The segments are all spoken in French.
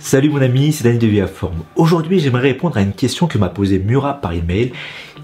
Salut mon ami, c'est Dani de Viaform. Aujourd'hui, j'aimerais répondre à une question que m'a posée Murat par email.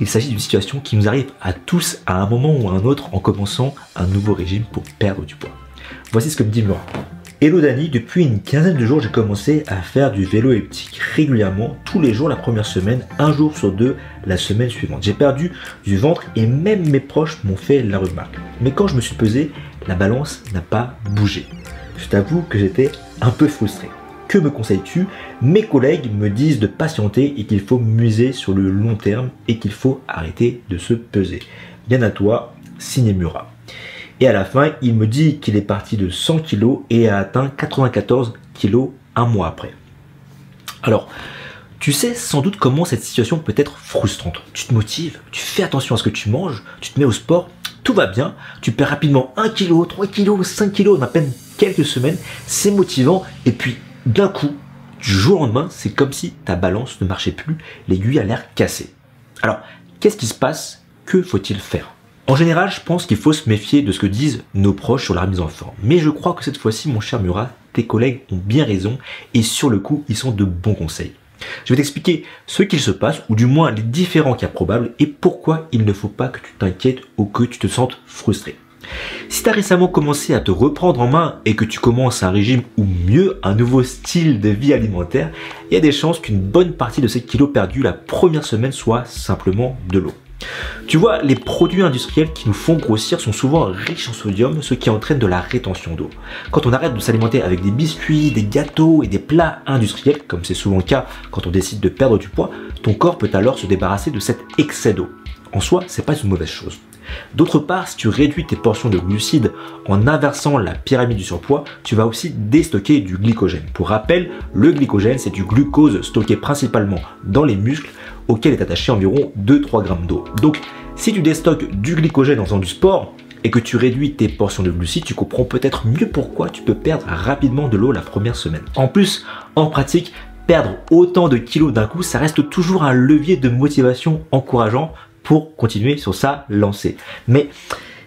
Il s'agit d'une situation qui nous arrive à tous à un moment ou à un autre en commençant un nouveau régime pour perdre du poids. Voici ce que me dit Murat. Hello Dani, depuis une quinzaine de jours, j'ai commencé à faire du vélo elliptique régulièrement, tous les jours la première semaine, un jour sur deux la semaine suivante. J'ai perdu du ventre et même mes proches m'ont fait la remarque. Mais quand je me suis pesé, la balance n'a pas bougé. Je t'avoue que j'étais un peu frustré. Que me conseilles-tu? Mes collègues me disent de patienter et qu'il faut miser sur le long terme et qu'il faut arrêter de se peser. Bien à toi, signé Murat. Et à la fin, il me dit qu'il est parti de 100 kg et a atteint 94 kg un mois après. Alors, tu sais sans doute comment cette situation peut être frustrante. Tu te motives, tu fais attention à ce que tu manges, tu te mets au sport, tout va bien, tu perds rapidement 1 kg, 3 kg, 5 kg en à peine quelques semaines, c'est motivant et puis d'un coup, du jour au lendemain, c'est comme si ta balance ne marchait plus, l'aiguille a l'air cassée. Alors, qu'est-ce qui se passe? Que faut-il faire? En général, je pense qu'il faut se méfier de ce que disent nos proches sur la remise en forme. Mais je crois que cette fois-ci, mon cher Murat, tes collègues ont bien raison et sur le coup, ils sont de bons conseils. Je vais t'expliquer ce qu'il se passe, ou du moins les différents cas probables, et pourquoi il ne faut pas que tu t'inquiètes ou que tu te sentes frustré. Si tu as récemment commencé à te reprendre en main et que tu commences un régime ou mieux un nouveau style de vie alimentaire, il y a des chances qu'une bonne partie de ces kilos perdus la première semaine soit simplement de l'eau. Tu vois, les produits industriels qui nous font grossir sont souvent riches en sodium, ce qui entraîne de la rétention d'eau. Quand on arrête de s'alimenter avec des biscuits, des gâteaux et des plats industriels, comme c'est souvent le cas quand on décide de perdre du poids, ton corps peut alors se débarrasser de cet excès d'eau. En soi, c'est pas une mauvaise chose. D'autre part, si tu réduis tes portions de glucides en inversant la pyramide du surpoids, tu vas aussi déstocker du glycogène. Pour rappel, le glycogène, c'est du glucose stocké principalement dans les muscles auquel est attaché environ 2-3 grammes d'eau. Donc, si tu déstockes du glycogène en faisant du sport et que tu réduis tes portions de glucides, tu comprends peut-être mieux pourquoi tu peux perdre rapidement de l'eau la première semaine. En plus, en pratique, perdre autant de kilos d'un coup, ça reste toujours un levier de motivation encourageant pour continuer sur sa lancée. Mais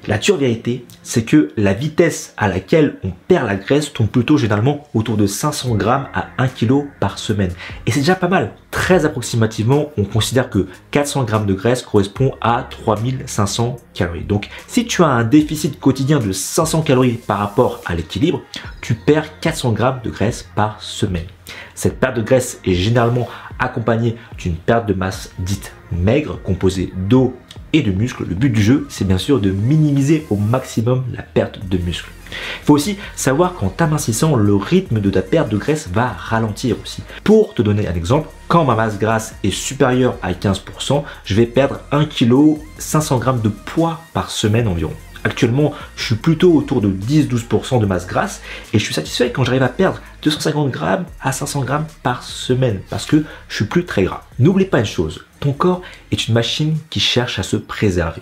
la dure vérité, c'est que la vitesse à laquelle on perd la graisse tombe plutôt généralement autour de 500 grammes à 1 kg par semaine. Et c'est déjà pas mal. Très approximativement, on considère que 400 grammes de graisse correspond à 3500 calories. Donc, si tu as un déficit quotidien de 500 calories par rapport à l'équilibre, tu perds 400 grammes de graisse par semaine. Cette perte de graisse est généralement accompagnée d'une perte de masse dite maigre, composée d'eau et de muscles. Le but du jeu, c'est bien sûr de minimiser au maximum la perte de muscles. Il faut aussi savoir qu'en t'amincissant, le rythme de ta perte de graisse va ralentir aussi. Pour te donner un exemple, quand ma masse grasse est supérieure à 15%, je vais perdre 1 kg 500 g de poids par semaine environ. Actuellement, je suis plutôt autour de 10-12% de masse grasse et je suis satisfait quand j'arrive à perdre 250 g à 500 g par semaine parce que je suis plus très gras. N'oublie pas une chose, ton corps est une machine qui cherche à se préserver.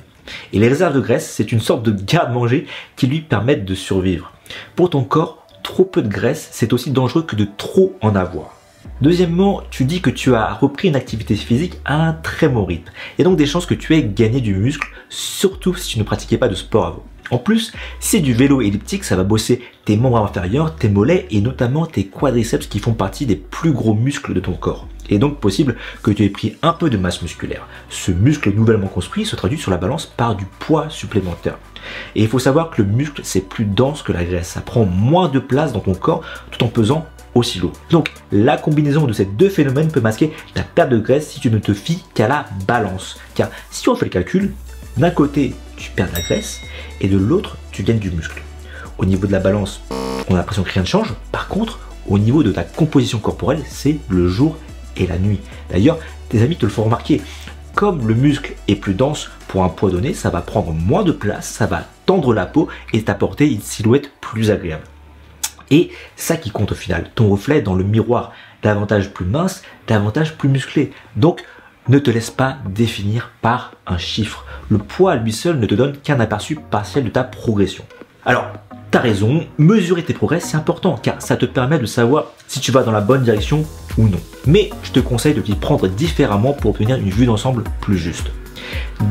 Et les réserves de graisse, c'est une sorte de garde-manger qui lui permettent de survivre. Pour ton corps, trop peu de graisse, c'est aussi dangereux que de trop en avoir. Deuxièmement, tu dis que tu as repris une activité physique à un très bon rythme. Il y a donc des chances que tu aies gagné du muscle, surtout si tu ne pratiquais pas de sport avant. En plus, si c'est du vélo elliptique, ça va bosser tes membres inférieurs, tes mollets et notamment tes quadriceps qui font partie des plus gros muscles de ton corps. Il est donc possible que tu aies pris un peu de masse musculaire. Ce muscle nouvellement construit se traduit sur la balance par du poids supplémentaire. Et il faut savoir que le muscle, c'est plus dense que la graisse. Ça prend moins de place dans ton corps tout en pesant aussi lourd. Donc, la combinaison de ces deux phénomènes peut masquer ta perte de graisse si tu ne te fies qu'à la balance. Car si on fait le calcul, d'un côté, tu perds de la graisse et de l'autre, tu gagnes du muscle. Au niveau de la balance, on a l'impression que rien ne change. Par contre, au niveau de ta composition corporelle, c'est le jour et la nuit. D'ailleurs, tes amis te le font remarquer. Comme le muscle est plus dense pour un poids donné, ça va prendre moins de place, ça va tendre la peau et t'apporter une silhouette plus agréable. Et ça qui compte au final, ton reflet dans le miroir, davantage plus mince, davantage plus musclé. Donc, ne te laisse pas définir par un chiffre. Le poids à lui seul ne te donne qu'un aperçu partiel de ta progression. Alors, t'as raison, mesurer tes progrès c'est important car ça te permet de savoir si tu vas dans la bonne direction ou non. Mais je te conseille de t'y prendre différemment pour obtenir une vue d'ensemble plus juste.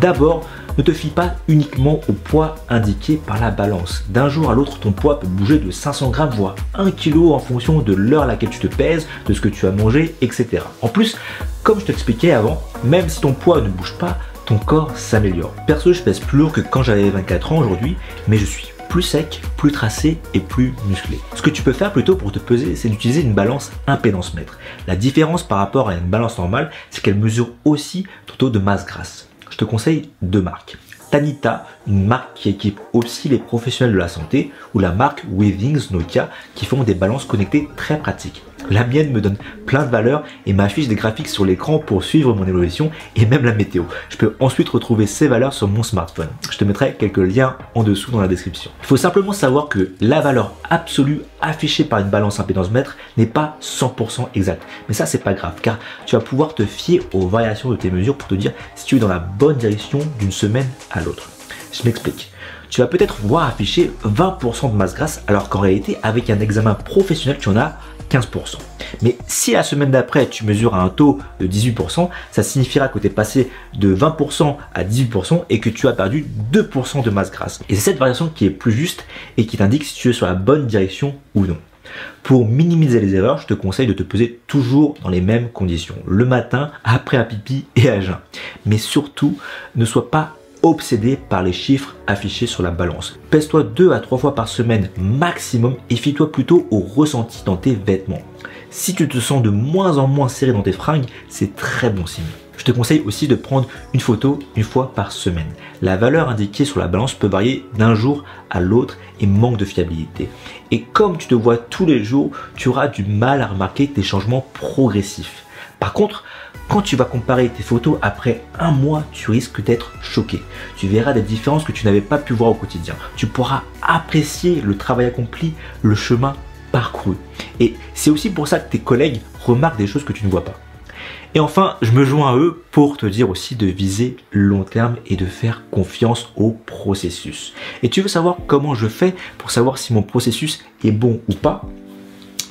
D'abord, ne te fie pas uniquement au poids indiqué par la balance. D'un jour à l'autre, ton poids peut bouger de 500 grammes voire 1 kg en fonction de l'heure à laquelle tu te pèses, de ce que tu as mangé, etc. En plus, comme je t'expliquais avant, même si ton poids ne bouge pas, ton corps s'améliore. Perso, je pèse plus lourd que quand j'avais 24 ans aujourd'hui, mais je suis plus sec, plus tracé et plus musclé. Ce que tu peux faire plutôt pour te peser, c'est d'utiliser une balance impédance mètre. La différence par rapport à une balance normale, c'est qu'elle mesure aussi ton taux de masse grasse. Je te conseille deux marques. Tanita, une marque qui équipe aussi les professionnels de la santé, ou la marque Withings Nokia qui font des balances connectées très pratiques. La mienne me donne plein de valeurs et m'affiche des graphiques sur l'écran pour suivre mon évolution et même la météo. Je peux ensuite retrouver ces valeurs sur mon smartphone. Je te mettrai quelques liens en dessous dans la description. Il faut simplement savoir que la valeur absolue affichée par une balance impédance mètre n'est pas 100% exacte. Mais ça, c'est pas grave car tu vas pouvoir te fier aux variations de tes mesures pour te dire si tu es dans la bonne direction d'une semaine à l'autre. Je m'explique. Tu vas peut-être voir afficher 20% de masse grasse alors qu'en réalité, avec un examen professionnel, tu en as 15%. Mais si la semaine d'après tu mesures à un taux de 18%, ça signifiera que tu es passé de 20% à 18% et que tu as perdu 2% de masse grasse. Et c'est cette variation qui est plus juste et qui t'indique si tu es sur la bonne direction ou non. Pour minimiser les erreurs, je te conseille de te peser toujours dans les mêmes conditions, le matin, après un pipi et à jeun. Mais surtout, ne sois pas obsédé par les chiffres affichés sur la balance. Pèse-toi 2 à 3 fois par semaine maximum et fie-toi plutôt au ressenti dans tes vêtements. Si tu te sens de moins en moins serré dans tes fringues, c'est très bon signe. Je te conseille aussi de prendre une photo une fois par semaine. La valeur indiquée sur la balance peut varier d'un jour à l'autre et manque de fiabilité. Et comme tu te vois tous les jours, tu auras du mal à remarquer tes changements progressifs. Par contre, quand tu vas comparer tes photos après un mois, tu risques d'être choqué. Tu verras des différences que tu n'avais pas pu voir au quotidien. Tu pourras apprécier le travail accompli, le chemin parcouru. Et c'est aussi pour ça que tes collègues remarquent des choses que tu ne vois pas. Et enfin, je me joins à eux pour te dire aussi de viser long terme et de faire confiance au processus. Et tu veux savoir comment je fais pour savoir si mon processus est bon ou pas?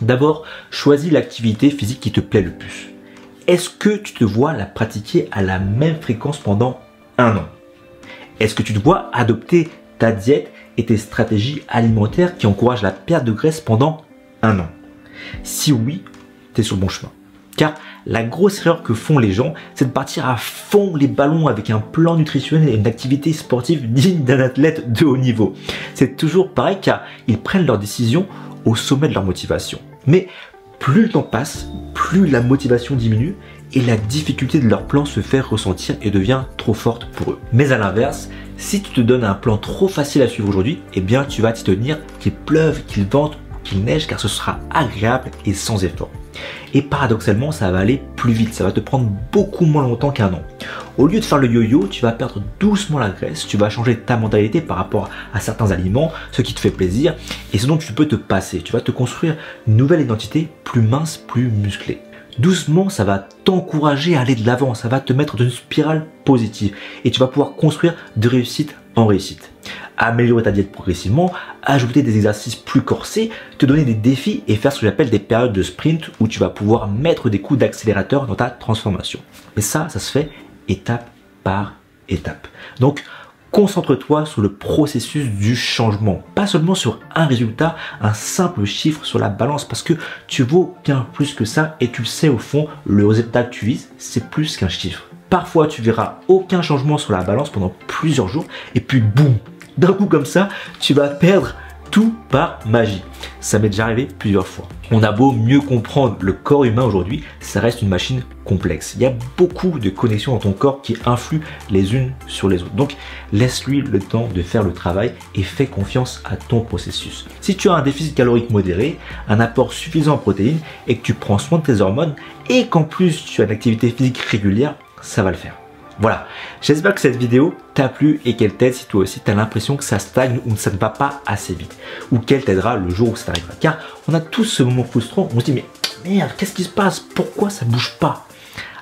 D'abord, choisis l'activité physique qui te plaît le plus. Est-ce que tu te vois la pratiquer à la même fréquence pendant un an? Est-ce que tu te vois adopter ta diète et tes stratégies alimentaires qui encouragent la perte de graisse pendant un an? Si oui, tu es sur le bon chemin. Car la grosse erreur que font les gens, c'est de partir à fond les ballons avec un plan nutritionnel et une activité sportive digne d'un athlète de haut niveau. C'est toujours pareil car ils prennent leurs décisions au sommet de leur motivation. Mais plus le temps passe, plus la motivation diminue et la difficulté de leur plan se fait ressentir et devient trop forte pour eux. Mais à l'inverse, si tu te donnes un plan trop facile à suivre aujourd'hui, eh bien tu vas t'y tenir, qu'il pleuve, qu'il vente, qu'il neige, car ce sera agréable et sans effort. Et paradoxalement, ça va aller plus vite, ça va te prendre beaucoup moins longtemps qu'un an. Au lieu de faire le yo-yo, tu vas perdre doucement la graisse, tu vas changer ta mentalité par rapport à certains aliments, ce qui te fait plaisir et ce dont tu peux te passer. Tu vas te construire une nouvelle identité plus mince, plus musclée. Doucement, ça va t'encourager à aller de l'avant, ça va te mettre dans une spirale positive et tu vas pouvoir construire de réussite en réussite. Améliorer ta diète progressivement, ajouter des exercices plus corsés, te donner des défis et faire ce que j'appelle des périodes de sprint où tu vas pouvoir mettre des coups d'accélérateur dans ta transformation. Mais ça se fait étape par étape. Donc, concentre-toi sur le processus du changement, pas seulement sur un résultat, un simple chiffre sur la balance parce que tu vaux bien plus que ça et tu le sais au fond, le résultat que tu vises, c'est plus qu'un chiffre. Parfois, tu verras aucun changement sur la balance pendant plusieurs jours et puis boum, d'un coup comme ça, tu vas perdre tout par magie. Ça m'est déjà arrivé plusieurs fois. On a beau mieux comprendre le corps humain aujourd'hui, ça reste une machine complexe. Il y a beaucoup de connexions dans ton corps qui influent les unes sur les autres. Donc, laisse-lui le temps de faire le travail et fais confiance à ton processus. Si tu as un déficit calorique modéré, un apport suffisant en protéines et que tu prends soin de tes hormones et qu'en plus tu as une activité physique régulière, ça va le faire. Voilà, j'espère que cette vidéo t'a plu et qu'elle t'aide si toi aussi tu as l'impression que ça stagne ou que ça ne va pas assez vite ou qu'elle t'aidera le jour où ça arrivera. Car on a tous ce moment frustrant, on se dit mais merde, qu'est-ce qui se passe? Pourquoi ça bouge pas?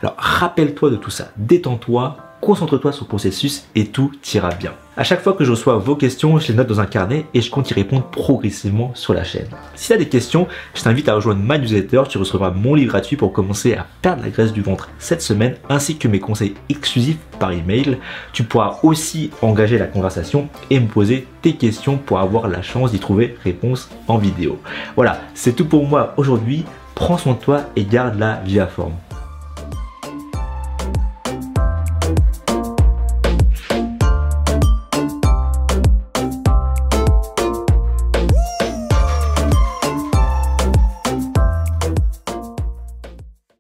Alors rappelle-toi de tout ça, détends-toi, concentre-toi sur le processus et tout ira bien. À chaque fois que je reçois vos questions, je les note dans un carnet et je compte y répondre progressivement sur la chaîne. Si tu as des questions, je t'invite à rejoindre ma newsletter, tu recevras mon livre gratuit pour commencer à perdre la graisse du ventre cette semaine, ainsi que mes conseils exclusifs par email. Tu pourras aussi engager la conversation et me poser tes questions pour avoir la chance d'y trouver réponse en vidéo. Voilà, c'est tout pour moi aujourd'hui. Prends soin de toi et garde la vie à forme.